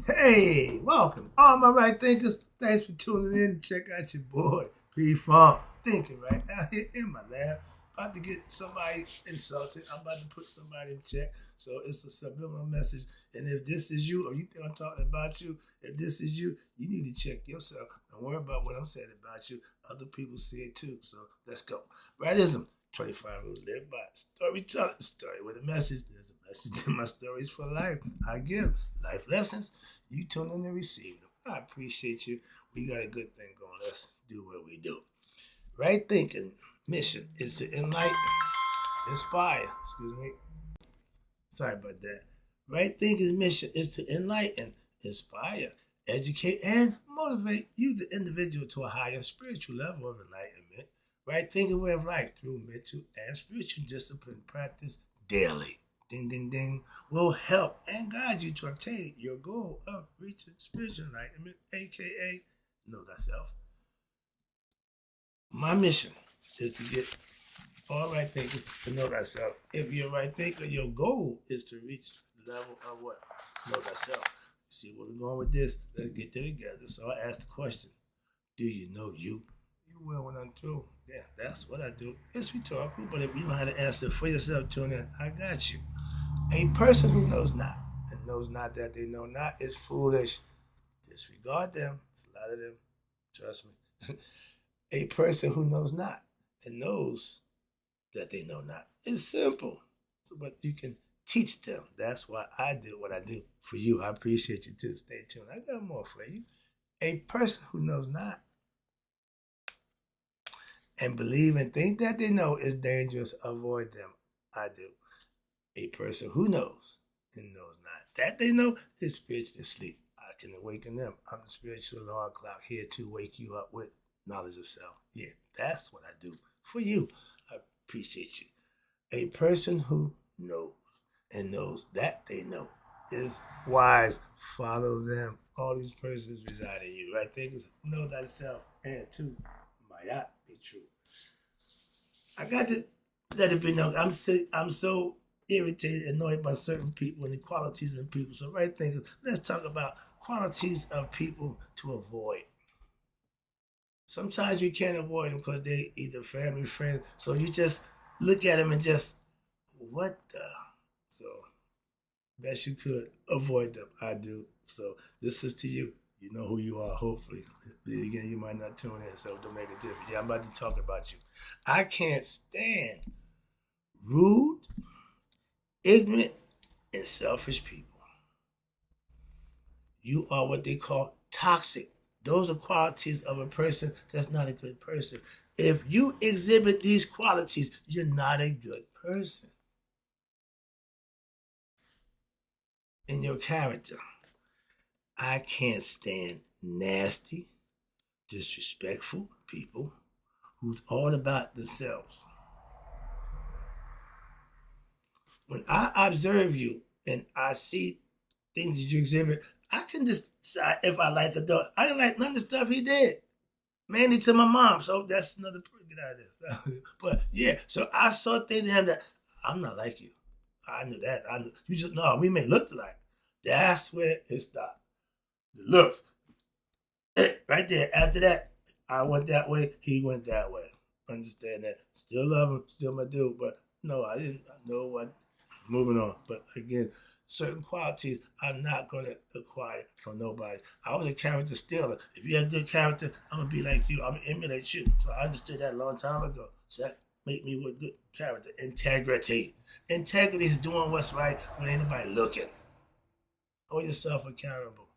Hey, welcome. All my right thinkers, thanks for tuning in and check out your boy, P-Funk. Thinking right out here in my lab. About to get somebody insulted. I'm about to put somebody in check. So it's a subliminal message. And if this is you, or you think I'm talking about you, if this is you, you need to check yourself. Don't worry about what I'm saying about you. Other people see it too. So let's go. Rightism, 25 rules live by. Storytelling, story with a message. There's a message in my stories for life. I give life lessons. You tune in and receive them. I appreciate you. We got a good thing going. Let's do what we do. Right thinking mission is to enlighten, inspire. Excuse me. Sorry about that. Right thinking mission is to enlighten, inspire, educate, and motivate you, the individual, to a higher spiritual level of enlightenment. Right thinking way of life through mental and spiritual discipline practice daily. Ding, ding, ding, will help and guide you to obtain your goal of reaching spiritual enlightenment, aka know thyself. My mission is to get all right thinkers to know thyself. If you're a right thinker, your goal is to reach the level of what? Know thyself. See where we're going with this? Let's get there together. So I asked the question, do you know you? You will when I'm through. Yeah, that's what I do. It's rhetorical, but if you know how to answer for yourself, tune in. I got you. A person who knows not and knows not that they know not is foolish. Disregard them. There's a lot of them. Trust me. A person who knows not and knows that they know not is simple. So, but you can teach them. That's why I do what I do for you. I appreciate you too. Stay tuned. I got more for you. A person who knows not and believe and think that they know is dangerous. Avoid them. I do. A person who knows and knows not that they know is spiritually asleep. I can awaken them. I'm the spiritual alarm clock here to wake you up with knowledge of self. Yeah, that's what I do for you. I appreciate you. A person who knows and knows that they know is wise. Follow them. All these persons reside in you. Right? Thinkers know thyself and too might not be true. I got to let it be known. I'm so irritated, annoyed by certain people and the qualities in people. So right thinkers, let's talk about qualities of people to avoid. Sometimes you can't avoid them because they either family, friends. So you just look at them and just, what the? So best you could avoid them. I do. So this is to you. You know who you are, hopefully. But again, you might not tune in, so don't make a difference. Yeah, I'm about to talk about you. I can't stand rude, ignorant, and selfish people. You are what they call toxic. Those are qualities of a person that's not a good person. If you exhibit these qualities, you're not a good person in your character. I can't stand nasty, disrespectful people who's all about themselves. When I observe you and I see things that you exhibit, I can decide if I like a dog. I didn't like none of the stuff he did. Mainly to my mom. So that's another get out of this. But yeah, so I saw things in him that I'm not like you. I knew that. I knew you just no, we may look alike. That's where it stopped. The looks. Right there. After that, I went that way, he went that way. Understand that. Still love him, still my dude, but no, I didn't know what. Moving on. But again, certain qualities I'm not going to acquire from nobody. I was a character stealer. If you have good character, I'm going to be like you. I'm going to emulate you. So I understood that a long time ago. So that made me with good character. Integrity. Integrity is doing what's right when ain't nobody looking. Hold yourself accountable.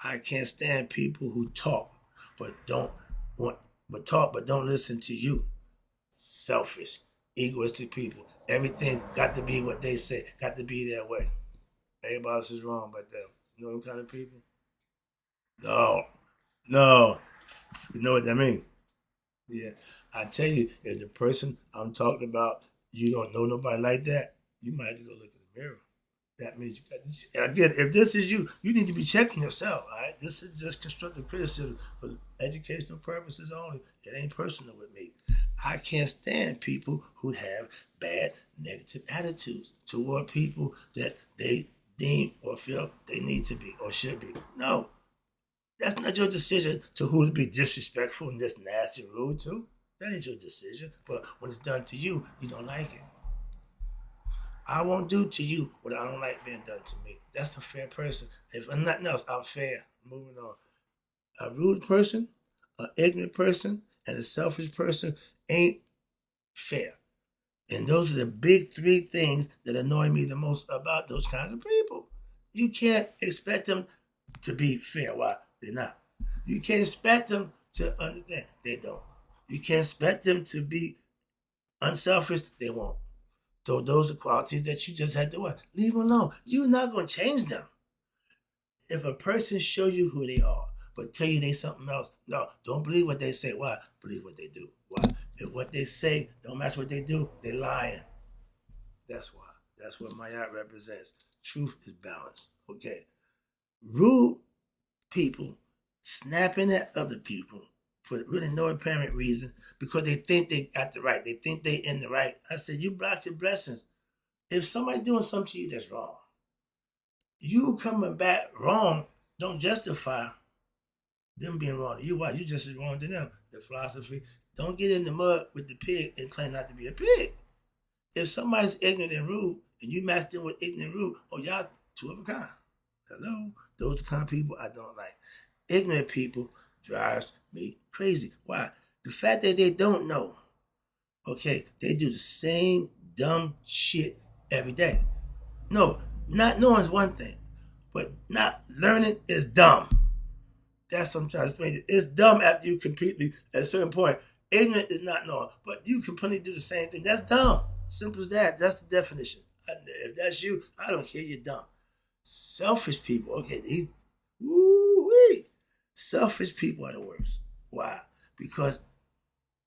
I can't stand people who talk but don't want but don't listen to you. Selfish, egoistic people. Everything got to be what they say, got to be their way. Everybody else is wrong but them. You know them kind of people? No. No. You know what that means? Yeah. I tell you, if the person I'm talking about, you don't know nobody like that, you might have to go look in the mirror. That means you got this. Again, if this is you, you need to be checking yourself. All right, this is just constructive criticism for educational purposes only. It ain't personal with me. I can't stand people who have bad, negative attitudes toward people that they deem or feel they need to be or should be. No, that's not your decision to who to be disrespectful and just nasty and rude to. That ain't your decision. But when it's done to you, you don't like it. I won't do to you what I don't like being done to me. That's a fair person. If I'm nothing else, I'm fair. Moving on. A rude person, an ignorant person, and a selfish person ain't fair. And those are the big three things that annoy me the most about those kinds of people. You can't expect them to be fair. Why? They're not. You can't expect them to understand. They don't. You can't expect them to be unselfish. They won't. So those are qualities that you just had to what? Leave them alone. You're not going to change them. If a person show you who they are, but tell you they something else, no, don't believe what they say. Why? Believe what they do. Why? If what they say don't match what they do, they lying. That's why. That's what my art represents. Truth is balance. Okay. Rude people snapping at other people for really no apparent reason because they think they got the right. They think they in the right. I said, you block your blessings. If somebody doing something to you that's wrong, you coming back wrong don't justify them being wrong to you. Why? You just as wrong to them. The philosophy, don't get in the mud with the pig and claim not to be a pig. If somebody's ignorant and rude and you match them with ignorant and rude, oh, y'all two of a kind. Hello? Those are the kind of people I don't like. Ignorant people drives me crazy. Why? The fact that they don't know, okay, they do the same dumb shit every day. No, not knowing is one thing, but not learning is dumb. That's what I'm trying to explain. It's dumb after you completely, at a certain point, ignorant is not knowing, but you completely do the same thing. That's dumb. Simple as that. That's the definition. If that's you, I don't care. You're dumb. Selfish people, okay, these, woo-wee. Selfish people are the worst. Why? Because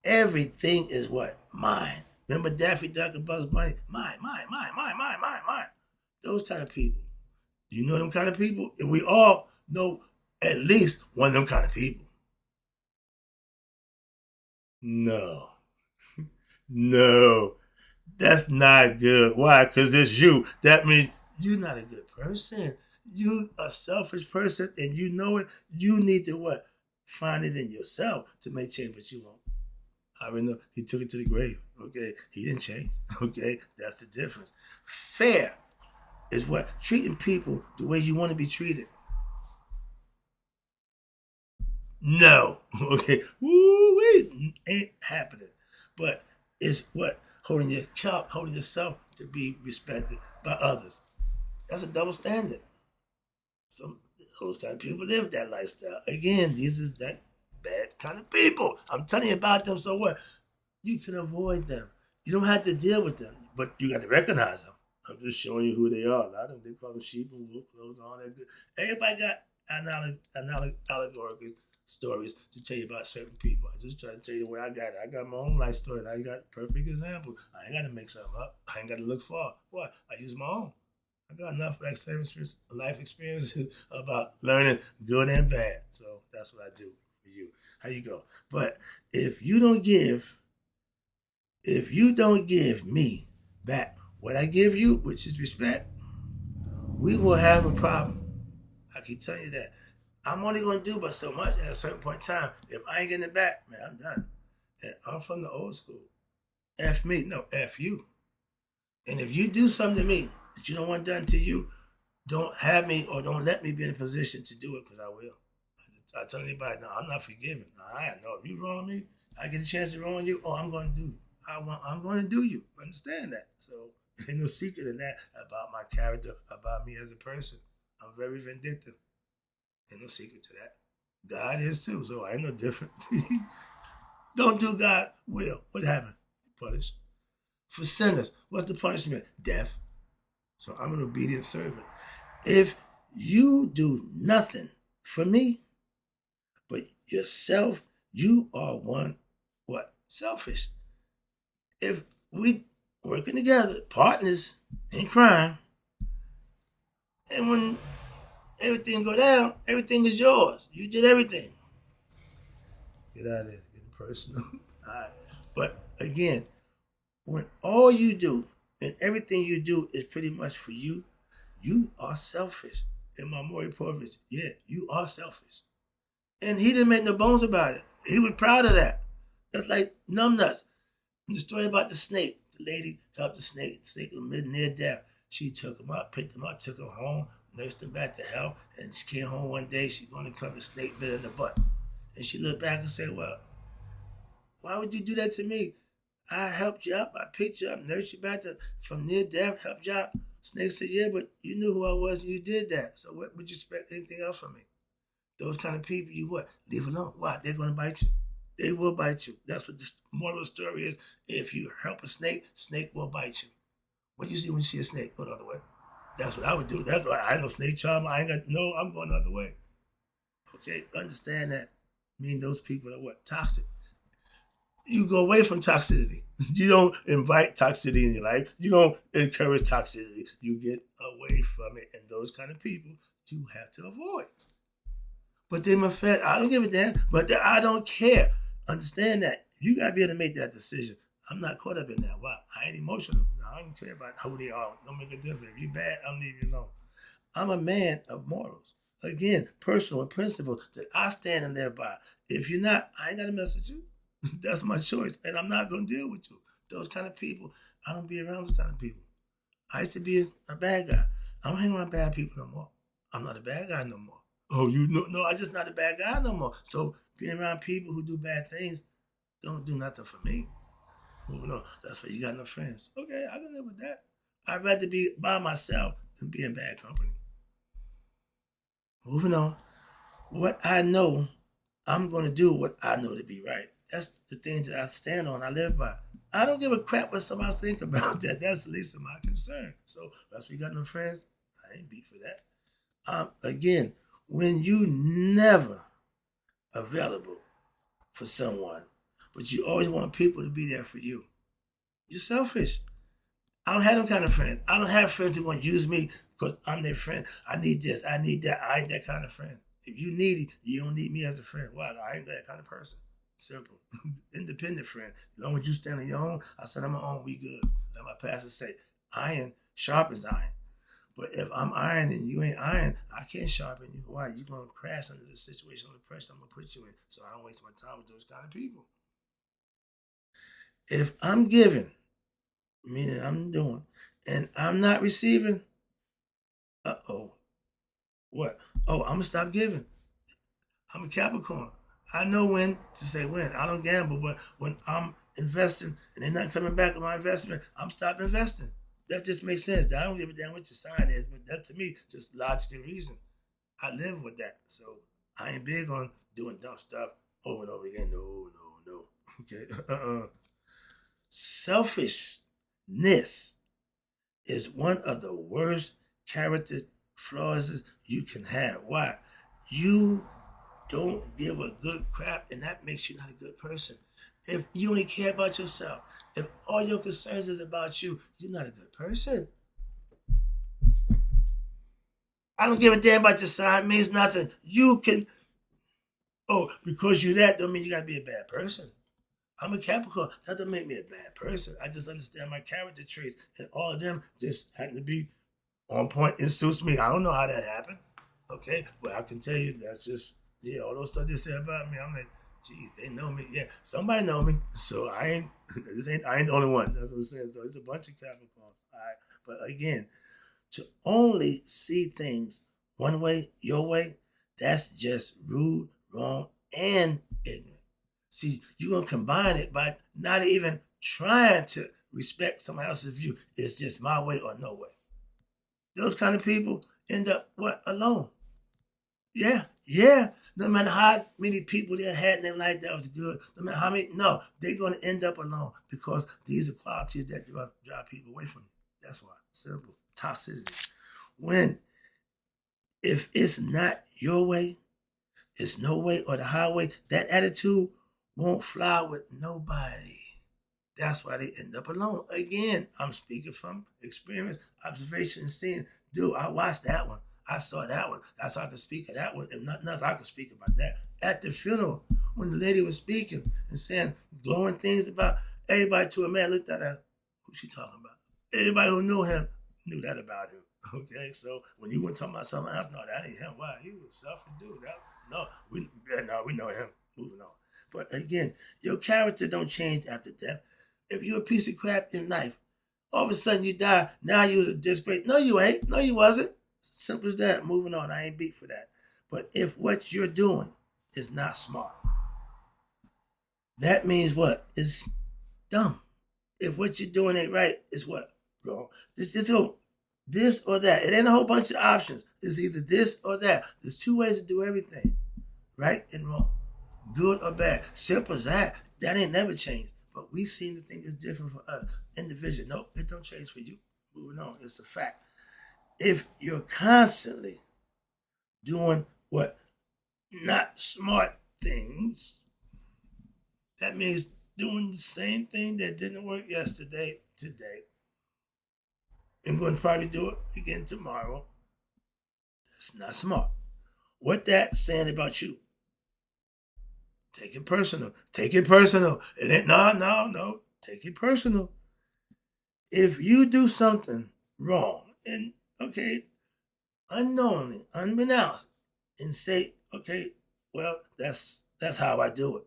everything is what? Mine. Remember Daffy Duck and Bugs Bunny? Mine, mine, mine, mine, mine, mine, mine. Those kind of people. You know them kind of people? And we all know at least one of them kind of people. No. No. That's not good. Why? Because it's you. That means you're not a good person. You a selfish person and you know it. You need to what? Find it in yourself to make change, but you won't. I already know he took it to the grave. Okay. He didn't change. Okay. That's the difference. Fair is what? Treating people the way you want to be treated. No. Okay. Woo-wee. Ain't happening. But it's what? Holding yourself to be respected by others. That's a double standard. Some those kind of people live that lifestyle. Again, these is that bad kind of people. I'm telling you about them. So what? You can avoid them. You don't have to deal with them, but you got to recognize them. I'm just showing you who they are. A lot of them, they call them sheep and wolf clothes and all that good. Everybody got allegorical stories to tell you about certain people. I just try to tell you where I got it. I got my own life story, and I got perfect examples. I ain't got to make something up. I ain't got to look far. What? I use my own. I got enough life experiences about learning good and bad. So that's what I do for you. How you go? But if you don't give me back what I give you, which is respect, we will have a problem. I can tell you that. I'm only going to do but so much at a certain point in time. If I ain't getting it back, man, I'm done. And I'm from the old school. F me, no, F you. And if you do something to me that you don't want done to you, don't have me or don't let me be in a position to do it because I will. I tell anybody, no, I'm not forgiving. I know if you wrong me, I get a chance to wrong you, I'm going to do you. I'm going to do you. Understand that? So ain't no secret in that about my character, about me as a person. I'm very vindictive. Ain't no secret to that. God is too, so I ain't no different. Don't do God will. What happened? Punished. For sinners, what's the punishment? Death. So I'm an obedient servant. If you do nothing for me, but yourself, you are one, what? Selfish. If we working together, partners in crime, and when everything go down, everything is yours. You did everything. Get out of there. Getting personal. All right. But again, when all you do and everything you do is pretty much for you, you are selfish. And my Maury Povich, yeah, you are selfish. And he didn't make no bones about it. He was proud of that. That's like numbnuts. And the story about the snake, the lady helped the snake was near death. She took him up, picked him up, took him home, nursed him back to health, and she came home one day, she going to cover the snake bit in the butt. And she looked back and said, well, why would you do that to me? I helped you up, I picked you up, nursed you back from near death, helped you out. Snake said, yeah, but you knew who I was and you did that. So what would you expect anything else from me? Those kind of people, you what? Leave alone. Why? They're going to bite you. They will bite you. That's what the moral of the story is. If you help a snake, snake will bite you. What do you see when you see a snake? Go the other way. That's what I would do. That's why I ain't no snake charmer. I ain't got no, I'm going the other way. Okay? Understand that. I mean, those people are what? Toxic. You go away from toxicity. You don't invite toxicity in your life. You don't encourage toxicity. You get away from it. And those kind of people you have to avoid. But they're my friend. I don't give a damn. But I don't care. Understand that. You got to be able to make that decision. I'm not caught up in that. Why? I ain't emotional. I don't care about who they are. Don't make a difference. If you're bad, I'm leaving you alone. I'm a man of morals. Again, personal and principle that I stand and live by. If you're not, I ain't got to mess with you. That's my choice. And I'm not going to deal with you. Those kind of people, I don't be around those kind of people. I used to be a bad guy. I don't hang around bad people no more. I'm not a bad guy no more. Oh, you know, no, I'm just not a bad guy no more. So being around people who do bad things don't do nothing for me. Moving on. That's why you got no friends. Okay, I can live with that. I'd rather be by myself than be in bad company. Moving on. What I know, I'm going to do what I know to be right. That's the things that I stand on, I live by. I don't give a crap what somebody else think about that. That's the least of my concern. So that's why you got no friends. I ain't beat for that. Again, when you never available for someone, but you always want people to be there for you, you're selfish. I don't have them kind of friends. I don't have friends who want to use me because I'm their friend. I need this, I need that. I ain't that kind of friend. If you need it, you don't need me as a friend. Why? I ain't that kind of person. Simple. Independent friend. As long as you stand on your own, I said on my own, we good. Like my pastor say, iron sharpens iron. But if I'm iron and you ain't iron, I can't sharpen you. Why? You're going to crash under the situation, under the pressure I'm going to put you in. So I don't waste my time with those kind of people. If I'm giving, meaning I'm doing, and I'm not receiving, what? Oh, I'm going to stop giving. I'm a Capricorn. I know when to say when. I don't gamble, but when I'm investing and they're not coming back on my investment, I'm stopping investing. That just makes sense. I don't give a damn what your sign is, but that to me, just logic and reason. I live with that. So I ain't big on doing dumb stuff over and over again. No. Okay. Selfishness is one of the worst character flaws you can have. Why? You don't give a good crap, and that makes you not a good person. If you only care about yourself, if all your concerns is about you, you're not a good person. I don't give a damn about your sign. It means nothing. You can, because you're that don't mean you gotta be a bad person. I'm a Capricorn. That doesn't make me a bad person. I just understand my character traits, and all of them just happen to be on point and suits me. I don't know how that happened. Okay, but I can tell you that's just all those stuff they say about me. I'm like, geez, they know me. Yeah, somebody know me. So I ain't the only one. That's what I'm saying. So it's a bunch of Capricorns. All right, but again, to only see things one way, your way, that's just rude, wrong, and ignorant. See, you're going to combine it by not even trying to respect somebody else's view. It's just my way or no way. Those kind of people end up, alone. Yeah. No matter how many people they had in their life that was good, no matter how many, no, they're going to end up alone because these are qualities that drive people away from you. That's why. Simple. Toxicity. If it's not your way, it's no way or the highway, that attitude won't fly with nobody. That's why they end up alone. Again, I'm speaking from experience, observation, and seeing. Dude, I watched that one. I saw that one. That's why I can speak of that one. If nothing else, I can speak about that. At the funeral, when the lady was speaking and saying glowing things about everybody to a man looked at her, who's she talking about? Everybody who knew him knew that about him. Okay, so when you were talking about something else, no, that ain't him. Why? He was selfish dude. We know him. Moving on. But again, your character don't change after death. If you're a piece of crap in life, all of a sudden you die. Now you're a disgrace. No, you ain't. No, you wasn't. Simple as that. Moving on. I ain't beat for that. But if what you're doing is not smart, that means what? It's dumb. If what you're doing ain't right, it's what? Wrong. Just go this or that. It ain't a whole bunch of options. It's either this or that. There's two ways to do everything, right and wrong, good or bad. Simple as that. That ain't never changed. But we seem to think it's different for us. Individual, nope, it don't change for you. Moving on, it's a fact. If you're constantly doing what? Not smart things, that means doing the same thing that didn't work yesterday, today, and going to probably do it again tomorrow. That's not smart. What that's saying about you? Take it personal. Take it personal. It ain't no. Take it personal. If you do something wrong and okay, unknowingly, unbeknownst, and say, okay, well, that's how I do it.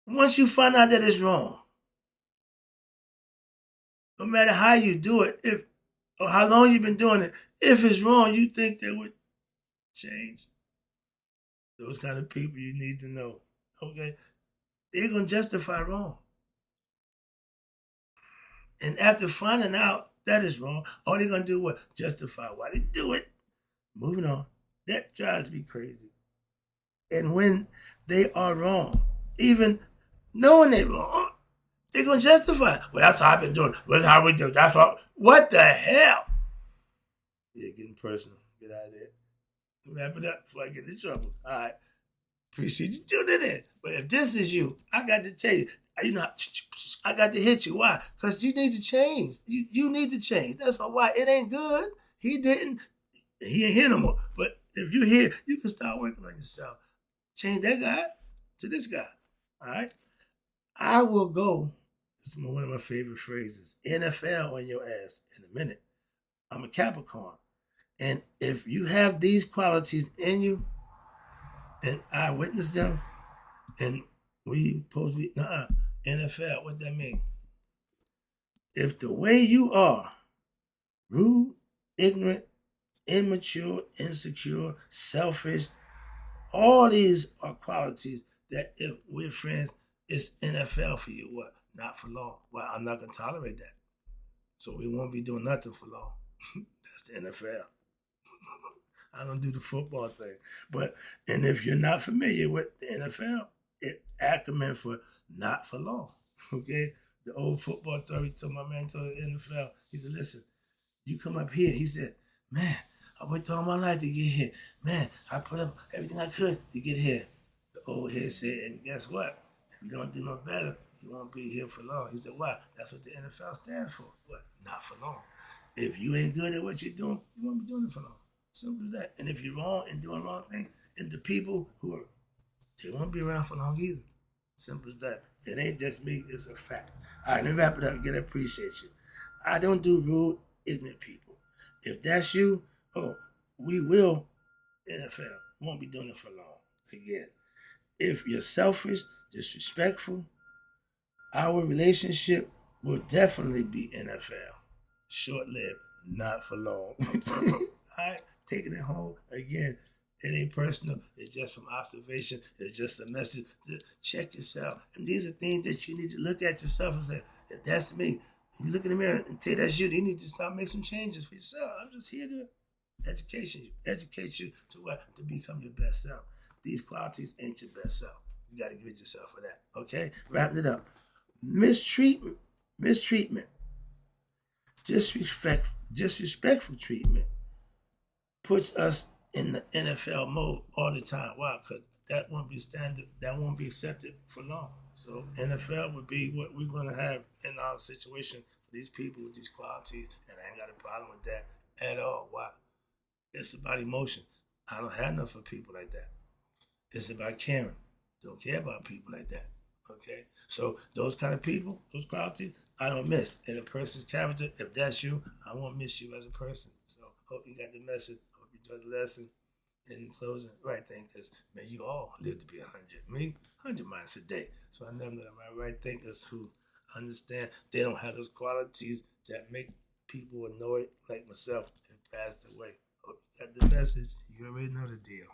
Once you find out that it's wrong, no matter how you do it, if or how long you've been doing it, if it's wrong, you think that would change. Those kind of people you need to know. Okay? They're gonna justify wrong. And after finding out that is wrong, all they're gonna do what? Justify why they do it. Moving on. That drives me crazy. And when they are wrong, even knowing they're wrong, they're gonna justify. Well, that's how I've been doing. That's how we do. That's what the hell? Yeah, getting personal. Get out of there. Wrap it up before I get in trouble. All right. Appreciate you tuning in. But if this is you, I got to tell you, I got to hit you. Why? Because you need to change. You need to change. That's all why. It ain't good. He didn't. He ain't here no more. But if you're here, you can start working on yourself. Change that guy to this guy. All right? I will go. This is one of my favorite phrases. NFL on your ass in a minute. I'm a Capricorn. And if you have these qualities in you, and I witnessed them, and we supposed to be, NFL, what that mean? If the way you are, rude, ignorant, immature, insecure, selfish, all these are qualities that if we're friends, it's NFL for you. What? Not for long. Well, I'm not going to tolerate that. So we won't be doing nothing for long. That's the NFL. I don't do the football thing. And if you're not familiar with the NFL, it acronym for not for long. Okay? The old football authority told my man told the NFL, he said, listen, you come up here. He said, man, I worked all my life to get here. Man, I put up everything I could to get here. The old head said, and guess what? If you don't do no better, you won't be here for long. He said, why? That's what the NFL stands for. What? Not for long. If you ain't good at what you're doing, you won't be doing it for long. Simple as that. And if you're wrong and doing wrong things, and the people who are, they won't be around for long either. Simple as that. It ain't just me, it's a fact. All right, let me wrap it up. Again, I appreciate you. I don't do rude, ignorant people. If that's you, we will, NFL, won't be doing it for long. Again, if you're selfish, disrespectful, our relationship will definitely be NFL. Short-lived, not for long. All right, taking it home again. It ain't personal. It's just from observation. It's just a message to check yourself. And these are things that you need to look at yourself and say, if that's me, if you look in the mirror and say that's you need to start making some changes for yourself. I'm just here to educate you to what? To become your best self. These qualities ain't your best self. You got to give it yourself for that. Okay? Wrapping it up. Mistreatment, disrespectful treatment puts us in the NFL mode all the time. Why? Because that won't be standard. That won't be accepted for long. So NFL would be what we're going to have in our situation for these people with these qualities, and I ain't got a problem with that at all. Why? It's about emotion. I don't have enough for people like that. It's about caring. Don't care about people like that. Okay, so those kind of people, those qualities, I don't miss. In a person's character, if that's you, I won't miss you as a person. So hope you got the message. Hope you enjoyed the lesson. And in closing, right thinkers, may you all live to be 100. Me, 100 miles a day. So I know that my right thinkers who understand they don't have those qualities that make people annoyed like myself have passed away. Hope you got the message. You already know the deal.